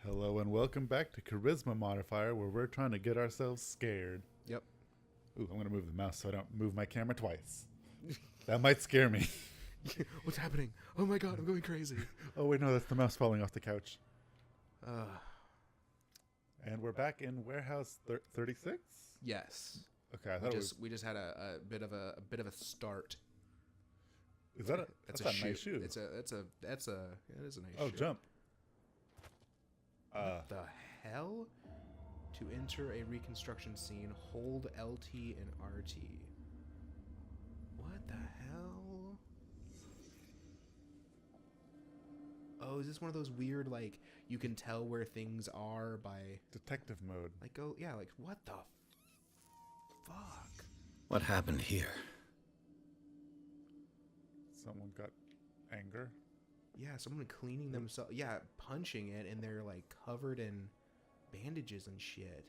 Hello and welcome back to Charisma Modifier, where we're trying to get ourselves scared. Yep. Ooh, I'm going to move the mouse so I don't move my camera twice. That might scare me. What's happening? Oh my god, I'm going crazy. Oh wait, no, that's the mouse falling off the couch. And we're back in warehouse 36? Yes. Okay, I thought We just had a bit of a start. Is that That's a shoe. nice shoe? It is a nice shoe. Oh, jump. What the hell? To enter a reconstruction scene, hold LT and RT. What the hell? Oh, is this one of those weird, like, you can tell where things are by... Detective mode. Like, go, yeah, like, what the fuck? What happened here? Someone got anger. Yeah, someone cleaning themselves. Yeah, punching it, and they're, like, covered in bandages and shit.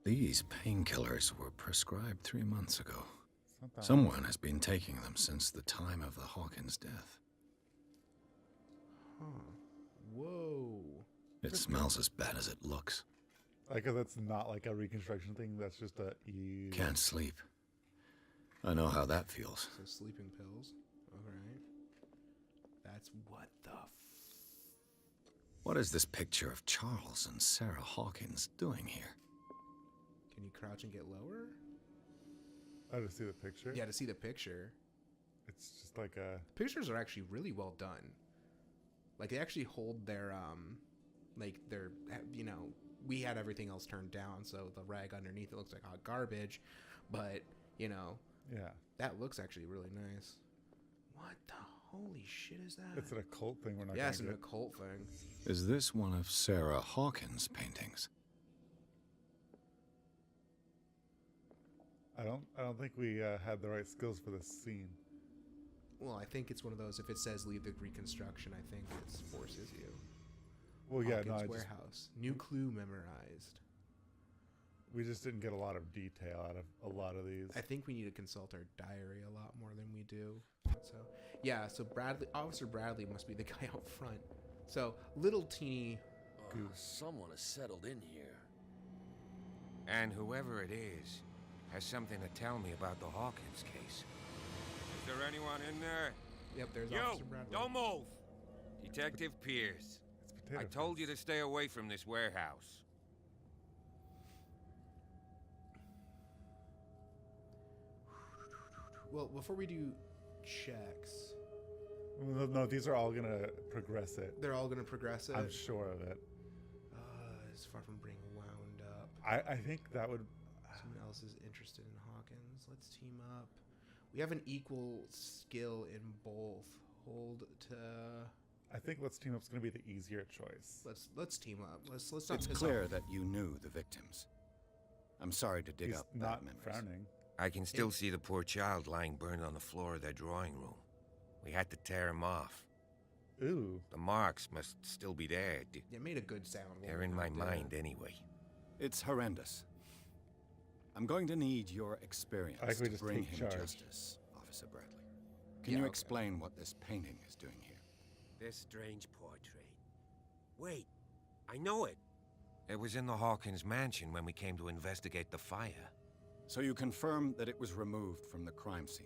These painkillers were prescribed 3 months ago. Something. Someone has been taking them since the time of the Hawkins death. Huh. Whoa. It smells as bad as it looks. Like, that's not like a reconstruction thing. That's just a... Can't sleep. I know how that feels. So sleeping pills. Alright. That's what the What is this picture of Charles and Sarah Hawkins doing here? Can you crouch and get lower? I just see the picture. Yeah, to see the picture. It's just like a... Pictures are actually really well done. Like, they actually hold their, like, their, you know, we had everything else turned down, so the rag underneath it looks like hot garbage, but, you know... Yeah. That looks actually really nice. What the holy shit is that? It's an occult thing. We're not. Yeah, it's gonna an occult thing. Is this one of Sarah Hawkins' paintings? I don't think we had the right skills for this scene. Well, I think it's one of those. If it says leave the reconstruction, I think it forces you. Well, yeah, Hawkins no, warehouse. New clue memorized. We just didn't get a lot of detail out of a lot of these. I think we need to consult our diary a lot more than we do. So, yeah, so Officer Bradley must be the guy out front. So, little teeny... Someone has settled in here. And whoever it is has something to tell me about the Hawkins case. Is there anyone in there? Yep, there's Yo, Officer Bradley. don't move! Detective Pierce. I told you to stay away from this warehouse. Well, before we do checks... No, these are all gonna progress it. They're all going to progress it? I'm sure of it. It's far from being wound up. I think that would... Someone else is interested in Hawkins. Let's team up. We have an equal skill in both. Hold to... I think Let's Team Up's gonna be the easier choice. Let's team up. Let's not It's piss clear off. that you knew the victims. I'm sorry to dig He's up not bad memories. frowning. I can still see the poor child lying burned on the floor of their drawing room. We had to tear him off. Ooh. The marks must still be there. It made a good sound. when They're we in my knocked it. mind anyway. It's horrendous. I'm going to need your experience I think we to just bring take him charge. justice, Officer Bradley. Can Yeah, you okay. explain what this painting is doing here? This strange portrait. Wait, I know it. It was in the Hawkins mansion when we came to investigate the fire. So you confirm that it was removed from the crime scene.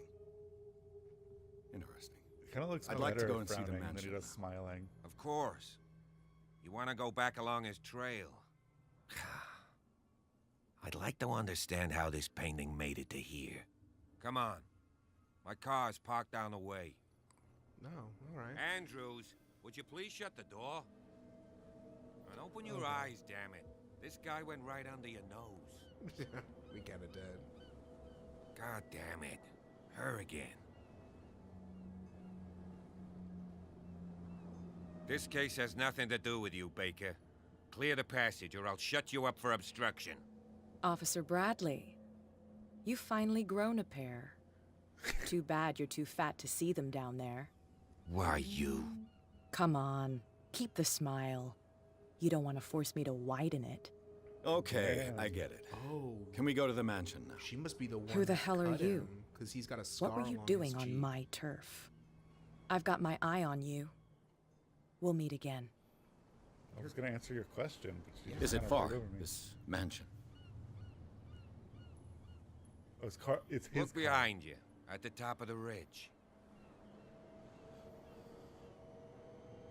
Interesting. It kind of looks I'd like to better go and see the frowning than mansion he does now. smiling. Of course. You want to go back along his trail? I'd like to understand how this painting made it to here. Come on. My car's parked down the way. No, all right. Andrews, would you please shut the door? And open your eyes, damn it. This guy went right under your nose. We kind of did. God damn it. Her again. This case has nothing to do with you, Baker. Clear the passage or I'll shut you up for obstruction. Officer Bradley, you've finally grown a pair. Too bad you're too fat to see them down there. Why, you? Come on, keep the smile. You don't want to force me to widen it. Okay, Yeah. I get it. Oh, Can we go to the mansion now? she must be the one. Who the hell are you? Because he's got a scar What were you along doing his on cheek. my turf? I've got my eye on you. we'll meet again. I was going to answer your question, but you Is just it kinda far, right over me. this mansion? Oh, it's his Look car. behind you, at the top of the ridge.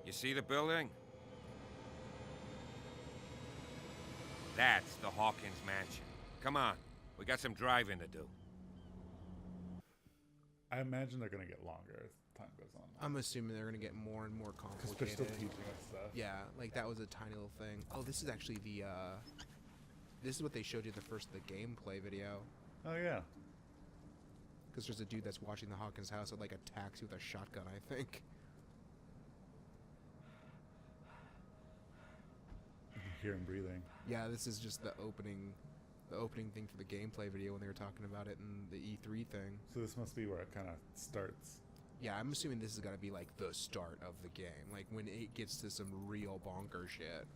You see the building? That's the Hawkins mansion. Come on, we got some driving to do. I imagine they're going to get longer as time goes on. I'm assuming they're gonna get more and more Because they're still complicated. teaching us stuff. Yeah, like that was a tiny little thing. Oh, this is actually the this is what they showed you the first of the gameplay video. Oh, yeah. Because there's a dude that's watching the Hawkins house at like a taxi with a shotgun, I think. You can hear him breathing. Yeah, this is just the opening thing for the gameplay video when they were talking about it in the E3 thing. So this must be where it kind of starts. Yeah, I'm assuming this is gonna be like the start of the game, like when it gets to some real bonker shit.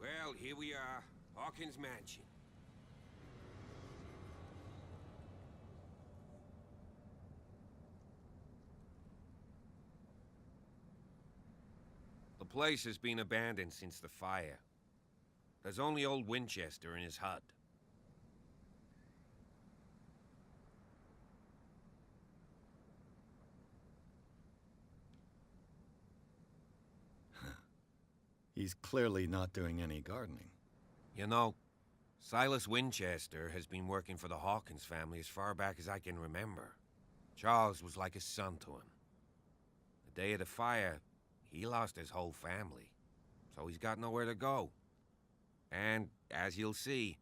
Well, here we are, Hawkins mansion. The place has been abandoned since the fire. There's only old Winchester in his hut. He's clearly not doing any gardening. You know, Silas Winchester has been working for the Hawkins family as far back as I can remember. Charles was like a son to him. The day of the fire, he lost his whole family, so he's got nowhere to go. And, as you'll see,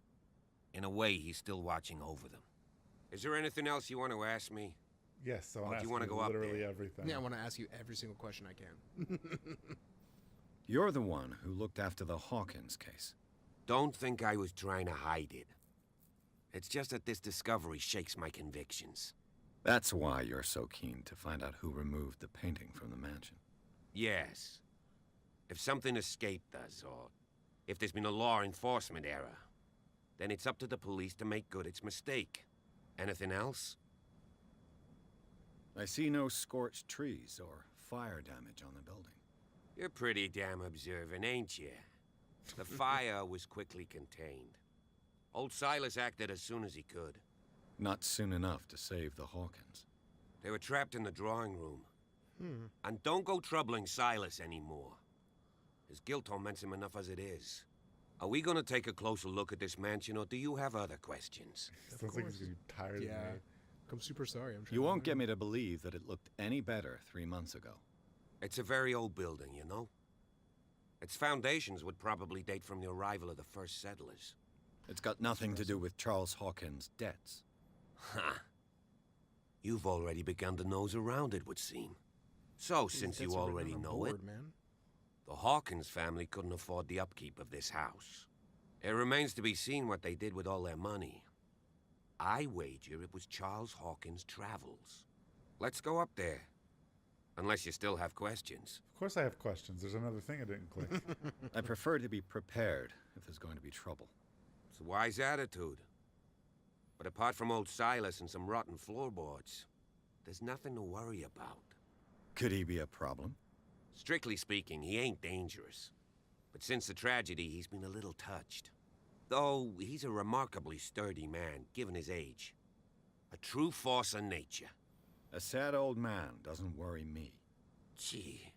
in a way, he's still watching over them. Is there anything else you want to ask me? Yes, I Oh, want do to you ask wanna you go up literally there? everything. Yeah, I want to ask you every single question I can. You're the one who looked after the Hawkins case. Don't think I was trying to hide it. It's just that this discovery shakes my convictions. That's why you're so keen to find out who removed the painting from the mansion. Yes. If something escaped us, or if there's been a law enforcement error, then it's up to the police to make good its mistake. Anything else? I see no scorched trees or fire damage on the building. You're pretty damn observant, ain't you? The fire was quickly contained. Old Silas acted as soon as he could. Not soon enough to save the Hawkins. They were trapped in the drawing room. And don't go troubling Silas anymore. His guilt torments him enough as it is. Are we gonna take a closer look at this mansion, or do you have other questions? Sounds like he's going to be tired Yeah. of me. I'm super sorry. I'm trying You to won't get remember. me to believe that it looked any better 3 months ago. It's a very old building, you know? Its foundations would probably date from the arrival of the first settlers. It's got nothing to do with Charles Hawkins' debts. Ha! You've already begun to nose around, it would seem. So, since you That's written already on a know it, board, man. the Hawkins family couldn't afford the upkeep of this house. It remains to be seen what they did with all their money. I wager it was Charles Hawkins' travels. Let's go up there. Unless you still have questions. Of course I have questions. There's another thing I didn't click. I prefer to be prepared if there's going to be trouble. It's a wise attitude. But apart from old Silas and some rotten floorboards, there's nothing to worry about. Could he be a problem? Strictly speaking, he ain't dangerous. But since the tragedy, he's been a little touched. Though he's a remarkably sturdy man, given his age. A true force of nature. A sad old man doesn't worry me. Gee,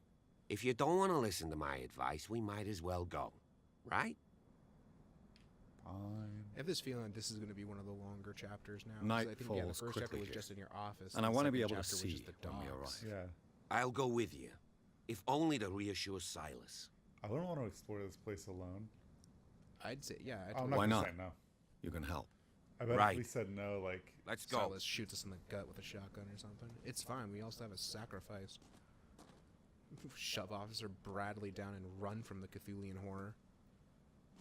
if you don't want to listen to my advice, we might as well go. Right? Fine. I have this feeling this is going to be one of the longer chapters now. 'cause Night I think, falls the first chapter quickly was here. just in your office. And I the want to be second able to chapter was see just the when we dogs. arrive. Yeah. I'll go with you. If only to reassure Silas. I don't want to explore this place alone. I'd say, yeah. I'd I'm totally- not Why gonna not? say no. You can help. I bet Right. if we said no, like, Let's go. Silas shoots us in the gut with a shotgun or something. It's fine. We also have a sacrifice. Shove Officer Bradley down and run from the Cthulian horror.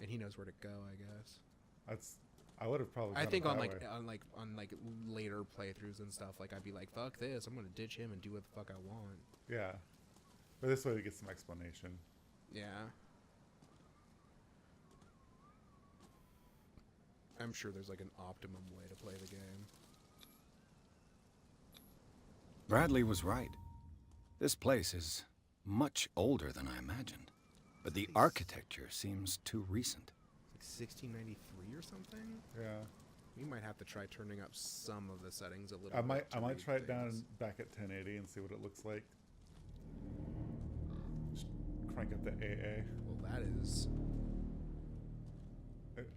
And he knows where to go, I guess. I would have probably. I done think it on that way. on later playthroughs and stuff, like I'd be like, fuck this, I'm gonna ditch him and do what the fuck I want. Yeah. But this way we get some explanation. Yeah. I'm sure there's like an optimum way to play the game. Bradley was right. This place is much older than I imagined, but the architecture seems too recent. It's like 1693 or something. Yeah. We might have to try turning up some of the settings a little. I bit to might read try it down things. back at 1080 and see what it looks like. Just crank up the AA. Well, that is.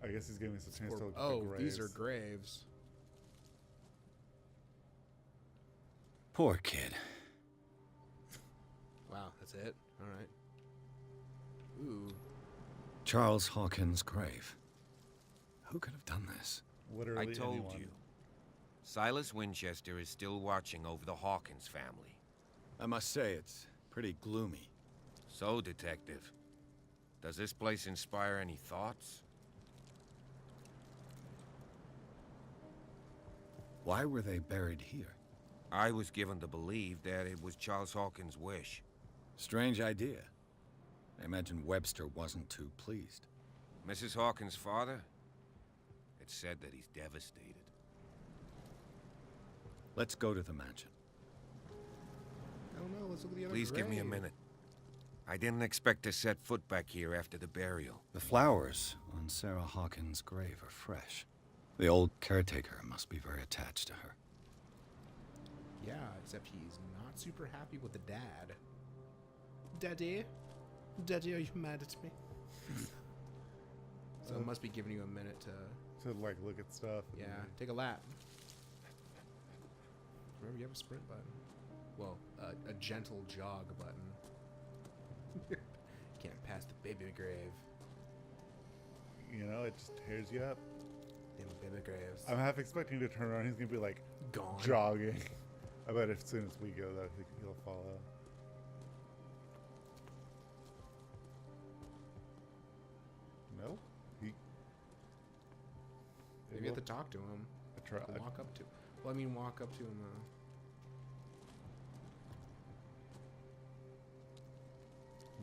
I guess he's giving us a chance to look at Oh, the graves. these are graves. Poor kid. Wow, that's it. All right. Ooh. Charles Hawkins' grave. Who could have done this? Literally I told anyone. you. Silas Winchester is still watching over the Hawkins family. I must say, it's pretty gloomy. So, Detective, does this place inspire any thoughts? Why were they buried here? I was given to believe that it was Charles Hawkins' wish. Strange idea. I imagine Webster wasn't too pleased. Mrs. Hawkins' father? It's said that he's devastated. Let's go to the mansion. I don't know. Let's look at the other. Please give me a grave. minute. I didn't expect to set foot back here after the burial. The flowers on Sarah Hawkins' grave are fresh. The old caretaker must be very attached to her. Yeah, except he's not super happy with the dad. Daddy? Daddy, are you mad at me? So it must be giving you a minute to, To like look at stuff. and yeah, then- take a lap. Remember, you have a sprint button. Well, a gentle jog button. Can't pass the baby grave. You know, it just tears you up. Damn baby graves. I'm half expecting to turn around. He's gonna be like Gone. jogging. I bet as soon as we go, though, he'll follow. No, he. Maybe you have to talk to him. I try. Walk up to. Well, I mean, walk up to him.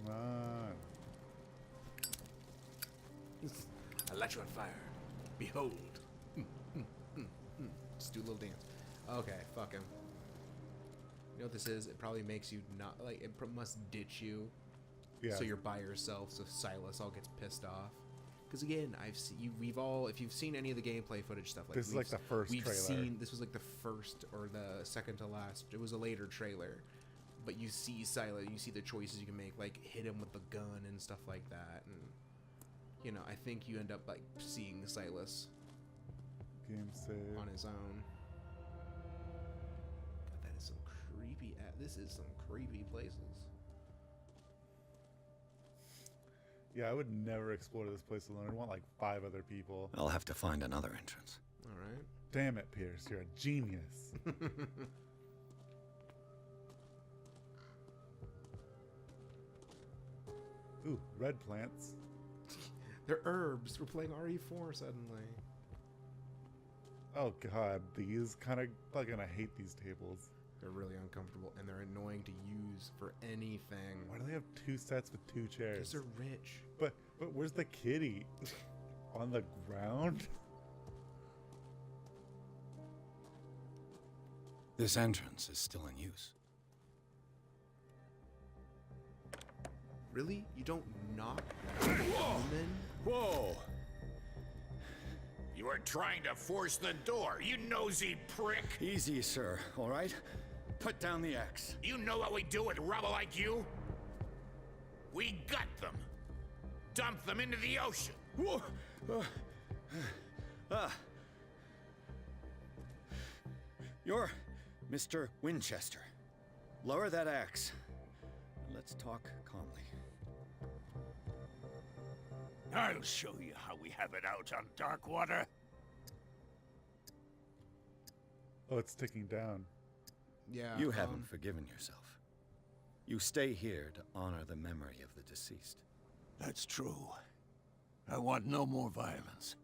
Come on. I light you on fire. Behold. Just do a little dance. Okay, fuck him. You know what this is? It probably makes you not like. It must ditch you. Yeah. So you're by yourself. So Silas all gets pissed off. Because again, I've seen you. We've all. If you've seen any of the gameplay footage stuff, like This is like the first we've trailer. seen. This was like the first or the second to last. It was a later trailer. But you see Silas. You see the choices you can make, like hit him with the gun and stuff like that. And you know, I think you end up like seeing Silas Game save. on his own. God, that is some creepy. This is some creepy places. Yeah, I would never explore this place alone. I'd want like 5 other people. I'll have to find another entrance. All right. Damn it, Pierce. You're a genius. Ooh, red plants. They're herbs. We're playing RE4 suddenly. Oh god, these kind of fucking. I hate these tables. They're really uncomfortable and they're annoying to use for anything. Why do they have 2 sets with 2 Because chairs? they're rich. But where's the kitty? On the ground? This entrance is still in use. Really? You don't knock women? Whoa! You are trying to force the door, you nosy prick! Easy, sir, all right? Put down the axe. You know what we do with rubble like you? We gut them. Dump them into the ocean. Whoa! You're Mr. Winchester. Lower that axe. Let's talk calmly. I'll show you how we have it out on Darkwater. Oh, it's ticking down. Yeah. You haven't forgiven yourself. You stay here to honor the memory of the deceased. That's true. I want no more violence.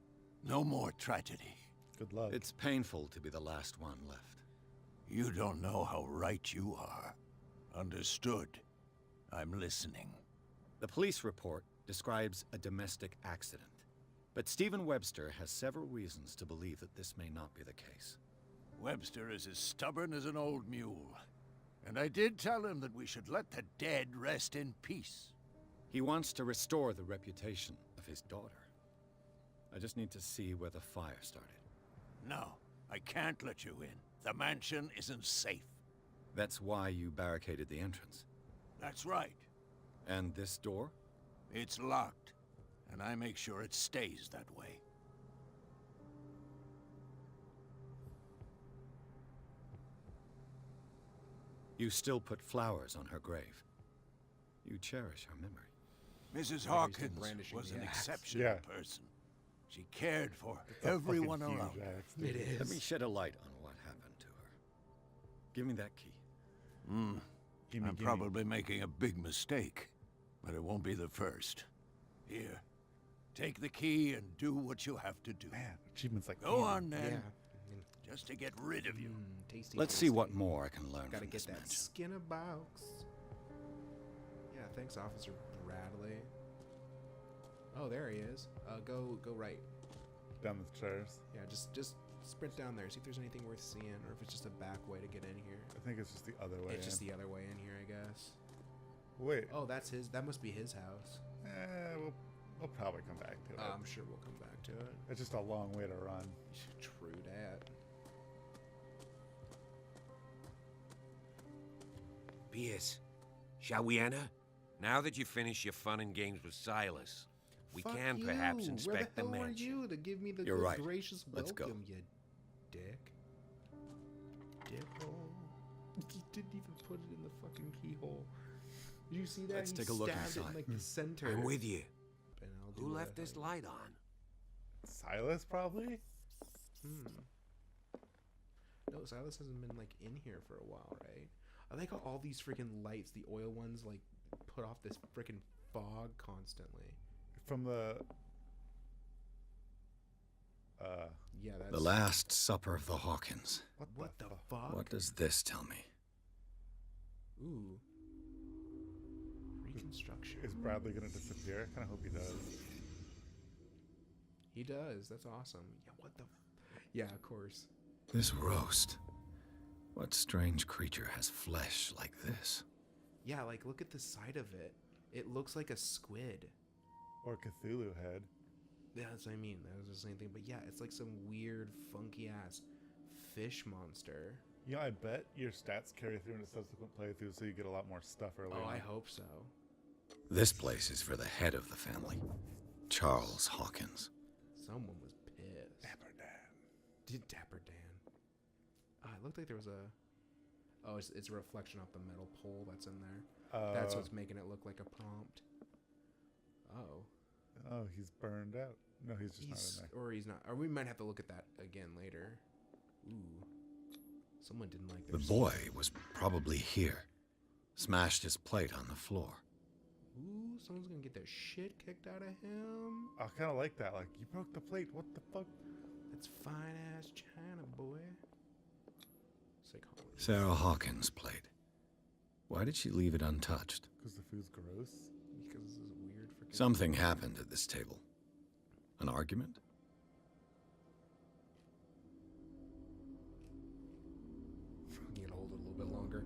No more tragedy. Good luck. It's painful to be the last one left. You don't know how right you are. Understood. I'm listening. The police report describes a domestic accident, but Stephen Webster has several reasons to believe that this may not be the case. Webster is as stubborn as an old mule. And I did tell him that we should let the dead rest in peace. He wants to restore the reputation of his daughter. I just need to see where the fire started. No, I can't let you in. The mansion isn't safe. That's why you barricaded the entrance. That's right. And this door? It's locked, and I make sure it stays that way. You still put flowers on her grave. You cherish her memory. Mrs. Yeah, Hawkins brandishing was the an axe. exceptional Yeah. person. She cared for It's a everyone fucking around huge her. axe, dude. It is. Let me shed a light on what happened to her. Give me that key. Gimme, I'm gimme. probably making a big mistake, but it won't be the first. Here, take the key and do what you have to do. Man, achievements like Go candy. on, then, Yeah. just to get rid of you. Tasty. Let's see what more I can learn Gotta from get this that mansion. skin a box. Yeah, thanks, Officer Bradley. Oh, there he is. Go right. Down the stairs. Yeah, just sprint down there. See if there's anything worth seeing, or if it's just a back way to get in here. I think it's just the other way. It's just in. the other way in here, I guess. Wait. Oh, that's his. That must be his house. We'll probably come back to it. I'm sure we'll come back to it. It's just a long way to run. True that. Pierce, shall we enter? Now that you've finished your fun and games with Silas, we Fuck can perhaps you. inspect the Where the hell mansion. are you to give me the You're good right. gracious Let's go. welcome, you dick? Dickhole. He didn't even put it in the fucking keyhole. Did you see that? Let's He take a look stabbed it in inside. like the center. I'm with you. And I'll do Who what left I this tell light on? Silas, probably? you. No, Silas hasn't been like in here for a while, right? I like how all these freaking lights, the oil ones, like put off this freaking fog constantly. From the... Yeah, that's The Last Supper of the Hawkins. What the fuck? What does this tell me? Ooh. Reconstruction. Is Bradley gonna disappear? I kind of hope he does. He does. That's awesome. Yeah, what the... Yeah, of course. This roast. What strange creature has flesh like this? Yeah, like, look at the side of it. It looks like a squid. Or Cthulhu head. Yeah, that's what I mean. That was the same thing. But yeah, it's like some weird, funky-ass fish monster. Yeah, I bet your stats carry through into subsequent playthroughs, so you get a lot more stuff early Oh, on. I hope so. This place is for the head of the family, Charles Hawkins. Someone was pissed. Dapper Dan. Did Dapper Dan? It looked like there was a... Oh, it's a reflection off the metal pole that's in there. That's what's making it look like a prompt. Oh. Oh, he's burned out. No, he's just not in there. Or he's not. Or we might have to look at that again later. Ooh. Someone didn't like The their boy was probably here. Smashed his plate on the floor. Ooh, someone's gonna get their shit kicked out of him. I kind of like that. Like, you broke the plate. What the fuck? That's fine ass China, boy. Psychology. Sarah Hawkins' plate. Why did she leave it untouched? Because the food's gross. Because this is weird freaking. Something happened at this table. An argument? You can hold it a little bit longer.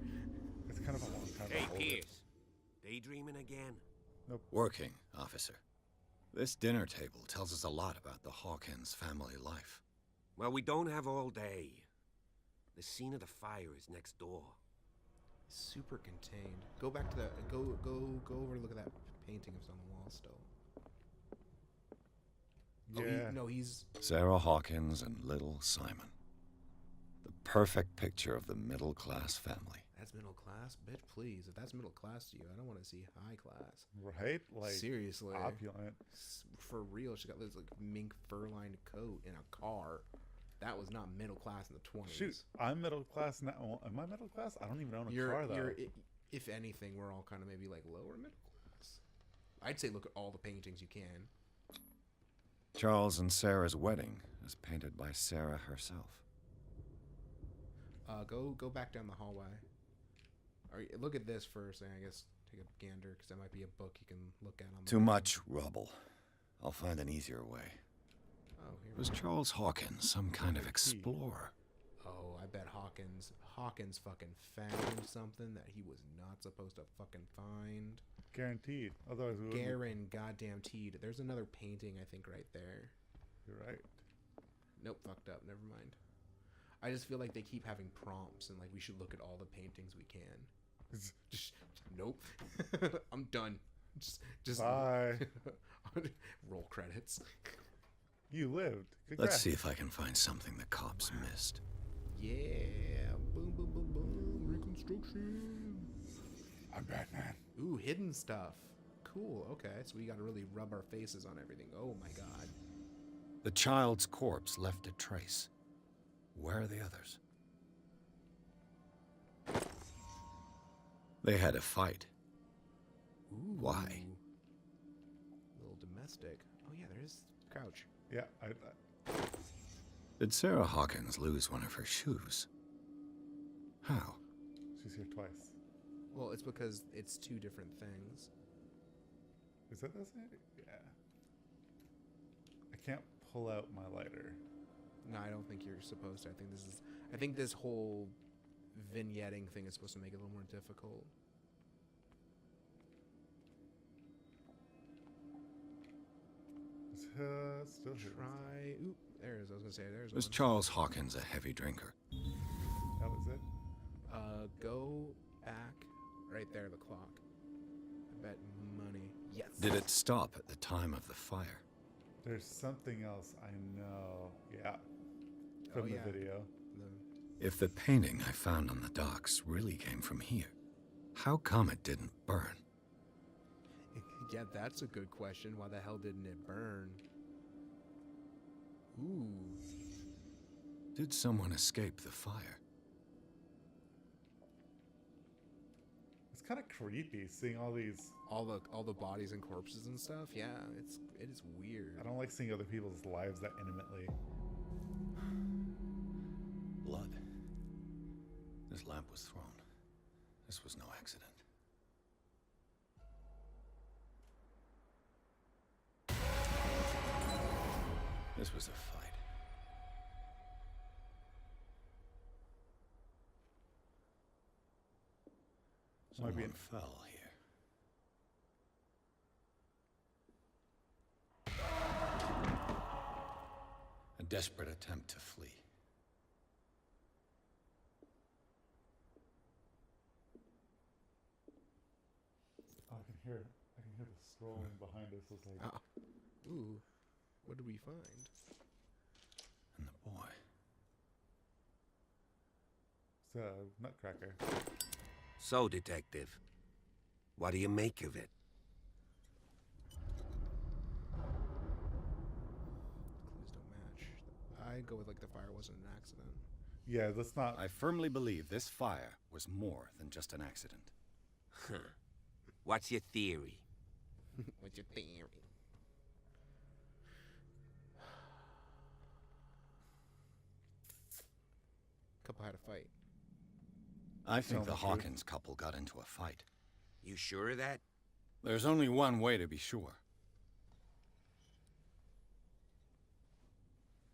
It's kind of a long time Hey, to hold it. Pierce. Daydreaming again? Working, officer. This dinner table tells us a lot about the Hawkins family life. Well, we don't have all day. The scene of the fire is next door. Super contained. Go back to that. Go over and look at that painting that's on the wall still. Yeah. Oh, no, he's. Sarah Hawkins and little Simon. The perfect picture of the middle-class family. That's middle class, bitch. Please, if that's middle class to you, I don't want to see high class. Right? Like, Seriously, opulent. For real. She got this like mink fur-lined coat in a car. That was not middle class in the 20s. Shoot, I'm middle class now. Well, am I middle class? I don't even own a car, though. If anything, we're all kind of maybe like lower middle class. I'd say look at all the paintings you can. Charles and Sarah's wedding is painted by Sarah herself. Go back down the hallway. Look at this first, and I guess take a gander, because that might be a book you can look at on. Too much rubble. I'll find an easier way. Oh, here we Was go. Charles Hawkins some kind of explorer? Oh, I bet Hawkins fucking found something that he was not supposed to fucking find. Guaranteed. Otherwise, we wouldn't. Garen goddamn teed. There's another painting, I think, right there. You're right. Nope, fucked up. Never mind. I just feel like they keep having prompts, and like we should look at all the paintings we can. Just nope. I'm done. Just Bye. roll credits. You lived. Congrats. Let's see if I can find something the cops missed. Yeah. Boom, boom, boom, boom. Reconstruction. I'm Batman. Ooh, hidden stuff. Cool. Okay, so we got to really rub our faces on everything. Oh my god. The child's corpse left a trace. Where are the others? They had a fight. Ooh. Why? A little domestic. Oh yeah, there's Crouch. Yeah, Did Sarah Hawkins lose one of her shoes? How? she's here twice. Well, it's because it's two different things. Is that the same? Yeah. I can't pull out my lighter. No, I don't think you're supposed to. I think this whole vignetting thing is supposed to make it a little more difficult. Still here. Try. Oop, there it is. I was gonna say there's Was one. Charles Hawkins a heavy drinker? That was it. Go back. Right there, the clock. I bet money. Yes. Did it stop at the time of the fire? There's something else I know. Yeah. From the video. If the painting I found on the docks really came from here, how come it didn't burn? Yeah, that's a good question. Why the hell didn't it burn? Ooh. Did someone escape the fire? It's kind of creepy seeing all these. All the bodies and corpses and stuff. Yeah, it is weird. I don't like seeing other people's lives that intimately. Blood. This lamp was thrown. This was no accident. This was a fight. Might be Someone fell here. A desperate attempt to flee. Oh, I can hear the scrolling behind us. It's like, Ooh. What did we find? And the boy. it's a nutcracker. So, Detective, what do you make of it? Clues don't match. I go with like the fire wasn't an accident. Yeah, let's not. I firmly believe this fire was more than just an accident. Huh. What's your theory? What's your theory? Couple had a fight. I think Tell the the truth. Hawkins couple got into a fight. You sure of that? There's only one way to be sure.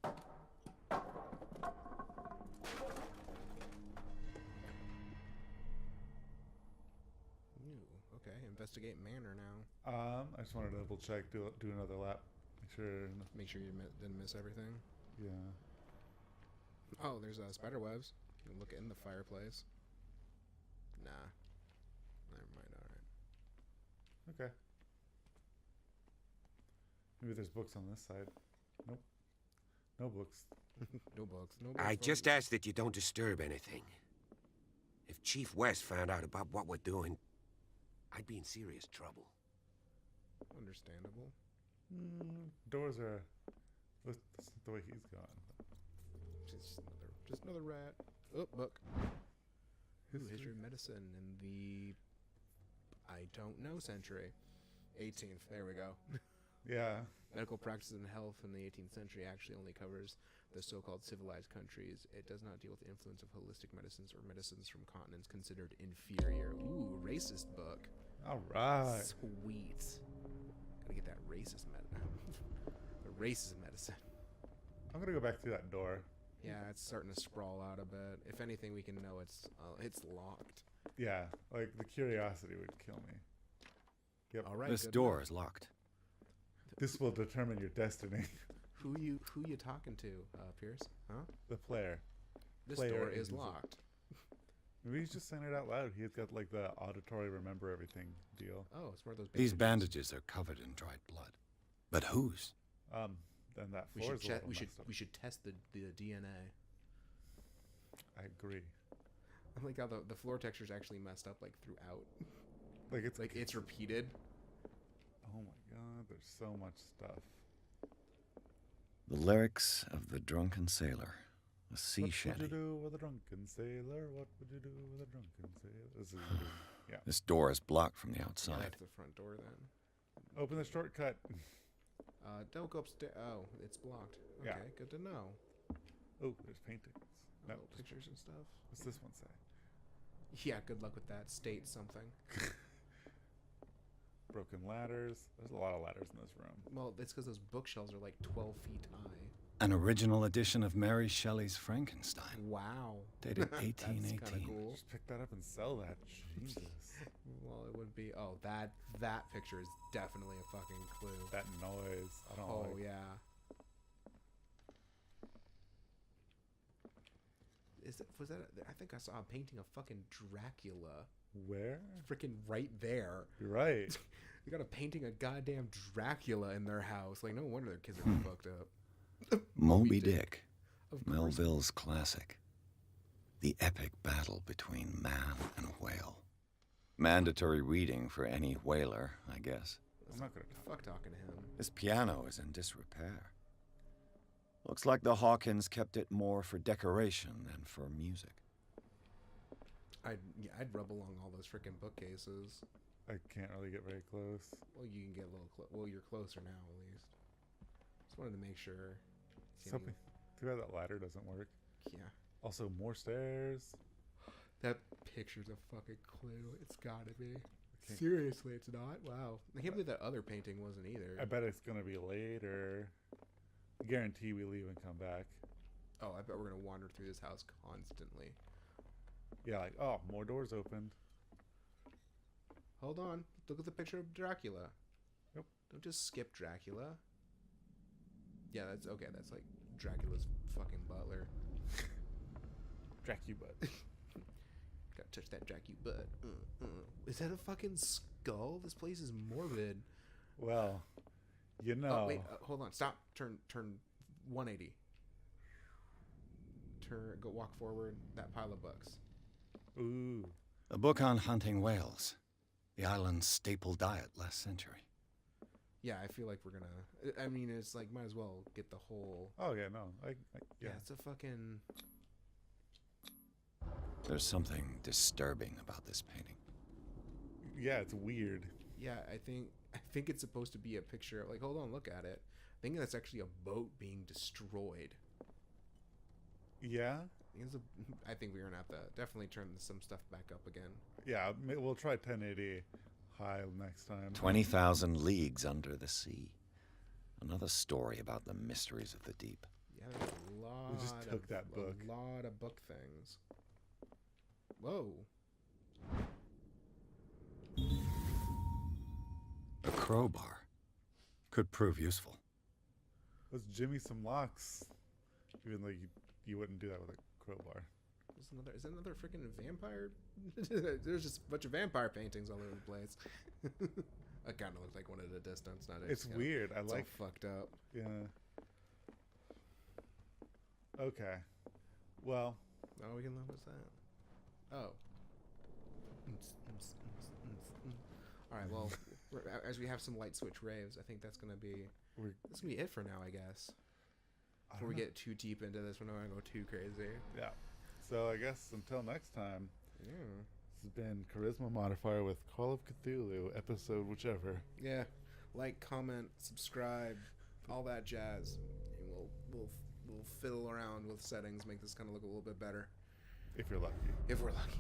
Ooh, okay. Investigate manor now. I just wanted to double check. Do another lap. Make sure. Make sure you didn't miss everything. Yeah. Oh, there's spider webs. You can look in the fireplace. Nah. Never mind. All right. Okay. Maybe there's books on this side. Nope. No books. No bugs. No bugs. I just ask that you don't disturb anything. If Chief West found out about what we're doing, I'd be in serious trouble. Understandable. Doors are. That's the way he's gone. Just another rat. Oh, book. History of medicine in the I don't know century. 18th. There we go. Yeah. Medical practice and health in the 18th century actually only covers the so-called civilized countries. It does not deal with the influence of holistic medicines or medicines from continents considered inferior. Ooh, racist book. All right. Sweet. Gotta get that racist medicine. The racist medicine. I'm gonna go back through that door. Yeah, it's starting to sprawl out a bit. If anything, we can know it's locked. Yeah, like the curiosity would kill me. Yep. All right. This good door enough. is locked. This will determine your destiny. Who you talking to, Pierce? Huh? The player. This Player door is is- locked. Maybe he's just saying it out loud. He's got like the auditory remember everything deal. Oh, it's one of those. These bandages are covered in dried blood. But whose? Then that We floor should is a check. little We should messed up. we should test the DNA. I agree. I like how the floor texture is actually messed up like throughout. Like it's Like it's repeated. Oh my god, there's so much stuff. The lyrics of the drunken sailor. A sea What would shanty. you do with a drunken sailor? What would you do with a drunken sailor? This is yeah. This door is blocked from the Yeah, outside. that's the front door then. Open the shortcut. Don't go upstairs. Oh, it's blocked. Okay, Yeah. good to know. Oh, there's paintings. No, Oh, just- pictures and stuff. what's this one say? Yeah, good luck with that. State something. Broken ladders. There's a lot of ladders in this room. Well, it's because those bookshelves are like 12 feet high. An original edition of Mary Shelley's Frankenstein, Wow. dated That's kind of 1818. cool. Just pick that up and sell that. Jesus. Well, it would be. Oh, that picture is definitely a fucking clue. That noise. I don't Oh like. yeah. Was that? I think I saw a painting of fucking Dracula. Where? Freaking right there. You're right. They got a painting of goddamn Dracula in their house. Like, no wonder their kids are fucked up. Moby Dick, Of course. Melville's classic. The epic battle between man and whale. Mandatory reading for any whaler, I guess. I'm not gonna talk. Fuck talking to him. This piano is in disrepair. Looks like the Hawkins kept it more for decoration than for music. I'd rub along all those freaking bookcases. I can't really get very close. Well, you can get a little well, you're closer now at least. Just wanted to make sure. See Something. Too bad that ladder doesn't work. Yeah. Also, more stairs. That picture's a fucking clue. It's gotta be. Okay. Seriously, it's not? Wow. I can't believe that other painting wasn't either. I bet it's gonna be later. I guarantee we leave and come back. Oh, I bet we're gonna wander through this house constantly. Yeah, like, oh, more doors opened. Hold on. Look at the picture of Dracula. Yep. Don't just skip Dracula. Yeah, that's okay. That's like Dracula's fucking butler. Dracu butt. Gotta touch that Dracu butt. Is that a fucking skull? This place is morbid. Well, you know. Oh, wait. Hold on. Stop. Turn 180. Go walk forward. That pile of books. Ooh. A book on hunting whales. The island's staple diet last century. Yeah, I feel like we're gonna. I mean, it's like might as well get the whole. Oh yeah, no. Yeah. Yeah, it's a fucking. There's something disturbing about this painting. Yeah, it's weird. Yeah, I think it's supposed to be a picture. Like, hold on, look at it. I think that's actually a boat being destroyed. Yeah. I think we're gonna have to definitely turn some stuff back up again. Yeah, we'll try 1080 high next time. 20,000 leagues under the sea. Another story about the mysteries of the deep. Yeah, there's a lot. We just took that book. A lot of book things. Whoa. A crowbar. Could prove useful. Let's jimmy some locks. Even though you wouldn't do that with a crowbar. Is that another freaking vampire? There's just a bunch of vampire paintings all over the place. It kind of looks like one at a distance. It's weird. I It's like. all fucked up. Yeah. Okay. Well. Oh, we can look. What's that? Oh. All right. Well, as we have some light switch raves, I think that's gonna be it for now, I guess. Before we get too deep into this, we're not gonna go too crazy. Yeah. So I guess until next time. Yeah. This has been Charisma Modifier with Call of Cthulhu, episode whichever. Yeah. Like, comment, subscribe, all that jazz, and we'll fiddle around with settings, make this kind of look a little bit better If you're lucky. if we're lucky.